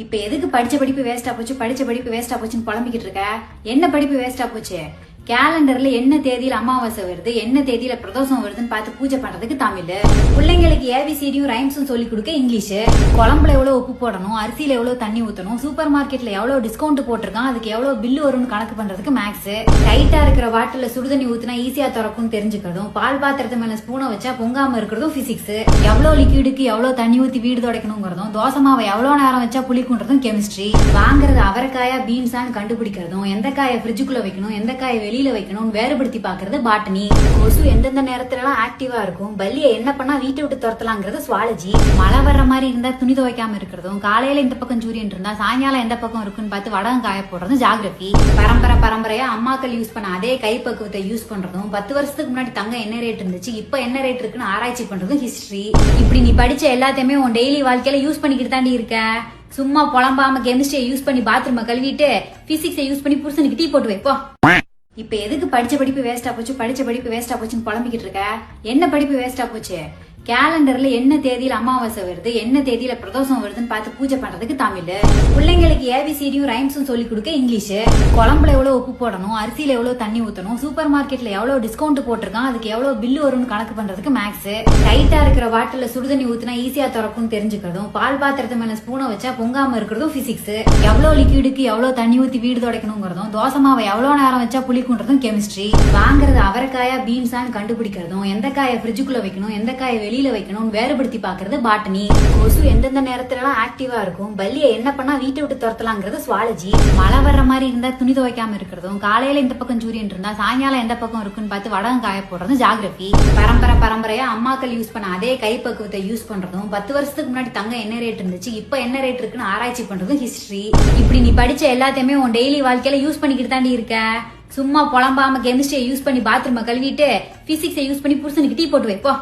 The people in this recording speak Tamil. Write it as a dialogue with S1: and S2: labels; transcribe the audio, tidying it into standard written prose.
S1: இப்ப எதுக்கு படிச்ச படிப்பு வேஸ்டா போச்சு படிச்ச படிப்பு வேஸ்டா போச்சுன்னு புலம்பிக்கிட்டு இருக்க? என்ன படிப்பு வேஸ்டா போச்சு? கேலண்டர்ல என்ன தேதியில அமாவாசை வருது, என்ன தேதியில பிரதோஷம் வருதுன்னு பார்த்து பூஜை பண்றதுக்கு தமிழ், பிள்ளைங்களுக்கு ஏபிசிடியும் ரைம்ஸும் சொல்லி கொடுக்க இங்கிலீஷ், குழம்புல எவ்வளவு உப்பு போடணும், அரிசியில எவ்வளவு தண்ணி ஊத்தணும், சூப்பர் மார்க்கெட்ல எவ்வளவு டிஸ்கவுண்ட் போட்டிருக்கான் அதுக்கு எவ்வளவு பில்லு வரும்னு கணக்கு பண்றதுக்கு மேக்ஸ், டைட்டா இருக்கிற வாட்டர்ல சுடுதண்ணி ஊத்துனா ஈஸியா திறக்கும் தெரிஞ்சுக்கிறதும், பால் பாத்திரத்து மேல ஸ்பூனை வச்சா பொங்காம இருக்கிறதும் பிசிக்ஸ், எவ்வளவு லிக்விடுக்கு எவ்வளவு தண்ணி ஊத்தி வீடு துடைக்கணுங்கிறதும், தோசை மாவை எவ்வளவு நேரம் வச்சா புளிக்குன்றதும் கெமிஸ்ட்ரி, வாங்குறது அவரைக்காயா பீன்ஸான்னு கண்டுபிடிக்கிறதும், எந்த காயை ஃப்ரிட்ஜுக்குள்ள வைக்கணும் எந்த காயை வெளியில வைக்கணும் வேறுபடுத்தி பாக்குறது பாட்டனி, கொசு எந்தெந்த நேரத்துல எல்லாம் ஆக்டிவா இருக்கும், பல்லிய என்ன பண்ணா வீட்டை விட்டு துரத்தலாங்கிறது சுவாலஜி, மழை வர்ற மாதிரி இருந்தா துணி துவைக்காம இருக்கிறதும், காலையில இந்த பக்கம் சூரியன் இருந்தா சாயங்காலம் எந்த பக்கம் இருக்குன்னு பார்த்து வடகம் காய போடுறதும் ஜாகிரபி, பரம்பரையா அம்மாக்கள் யூஸ் பண்ண அதே கைப்பக்குவத்தை யூஸ் பண்றதும், 10 வருஷத்துக்கு முன்னாடி தங்க என்ன ரேட் இருந்துச்சு இப்ப என்ன ரேட் இருக்குன்னு ஆராய்ச்சி பண்றதும் ஹிஸ்டரி. இப்படி நீ படிச்ச எல்லாத்தையுமே உன் டெய்லி வாழ்க்கையில யூஸ் பண்ணிக்கிட்டு தாண்டி இருக்க. சும்மா புலம்பாம கெமிஸ்ட்ரியை யூஸ் பண்ணி பாத்ரூம் கழுவிட்டு பிசிக்ஸை யூஸ் பண்ணி புருஷனுக்கு டீ போட்டு வைப்போ. இப்ப எதுக்கு படிச்ச படிப்பு வேஸ்டா போச்சு படிச்ச படிப்பு வேஸ்டா போச்சுன்னு புலம்பிக்கிட்டு இருக்க? என்ன படிப்பு வேஸ்டா போச்சு? கேலண்டர்ல என்ன தேதியில அமாவாசை வருது, என்ன தேதியில பிரதோஷம் வருதுன்னு பார்த்து பூஜை பண்றதுக்கு தமிழ், பிள்ளைங்களுக்கு ஏபிசிடியும் ரைம்ஸும் சொல்லி கொடுக்க இங்கிலீஷ், குழம்புல எவ்வளவு உப்பு போடணும், அரிசியில எவ்வளவு தண்ணி ஊத்தணும், சூப்பர் மார்க்கெட்ல எவ்வளவு டிஸ்கவுண்ட் போட்டிருக்கான் அதுக்கு எவ்வளவு பில்லு வரும்னு கணக்கு பண்றதுக்கு மேக்ஸ், டைட்டா இருக்கிற வாட்டர்ல சுடுதண்ணி ஊத்துனா ஈஸியா திறக்கும் தெரிஞ்சுக்கிறதும், பால் பாத்திரத்து மேல ஸ்பூனை வச்சா பொங்காம இருக்கிறதும் பிசிக்ஸ், எவ்வளவு லிக்விடுக்கு எவ்வளவு தண்ணி ஊத்தி வீடு துடைக்கணுங்கிறதும், தோசை மாவை எவ்வளவு நேரம் வச்சா புளிக்குன்றதும் கெமிஸ்ட்ரி, வாங்குறது அவரைக்காயா பீன்ஸான்னு கண்டுபிடிக்கிறதும், எந்த காயை ஃப்ரிட்ஜுக்குள்ள வைக்கணும் எந்த காயை வெளியில வைக்கணும் வேறுபடுத்தி பாக்குறது பாட்டனி, கொசு எந்தெந்த நேரத்துல எல்லாம் ஆக்டிவா இருக்கும், பல்லிய என்ன பண்ணா வீட்டை விட்டு துரத்தலாங்கிறது சுவாலஜி, மழை வர்ற மாதிரி இருந்தா துணி துவைக்காம இருக்கிறதும், காலையில இந்த பக்கம் சூரியன் இருந்தா சாயங்காலம் எந்த பக்கம் இருக்குன்னு பார்த்து வடகம் காய போடுறதும் ஜாகிரபி, பரம்பரையா அம்மாக்கள் யூஸ் பண்ண அதே கைப்பக்குவத்தை யூஸ் பண்றதும், 10 வருஷத்துக்கு முன்னாடி தங்க என்ன ரேட் இருந்துச்சு இப்ப என்ன ரேட் இருக்குன்னு ஆராய்ச்சி பண்றதும் ஹிஸ்டரி. இப்படி நீ படிச்ச எல்லாத்தையுமே உன் டெய்லி வாழ்க்கையில யூஸ் பண்ணிக்கிட்டு தாண்டி இருக்க. சும்மா புலம்பாம கெமிஸ்ட்ரியை யூஸ் பண்ணி பாத்ரூம் கழுவிட்டு பிசிக்ஸை யூஸ் பண்ணி புருஷனுக்கு டீ போட்டு வைப்போ.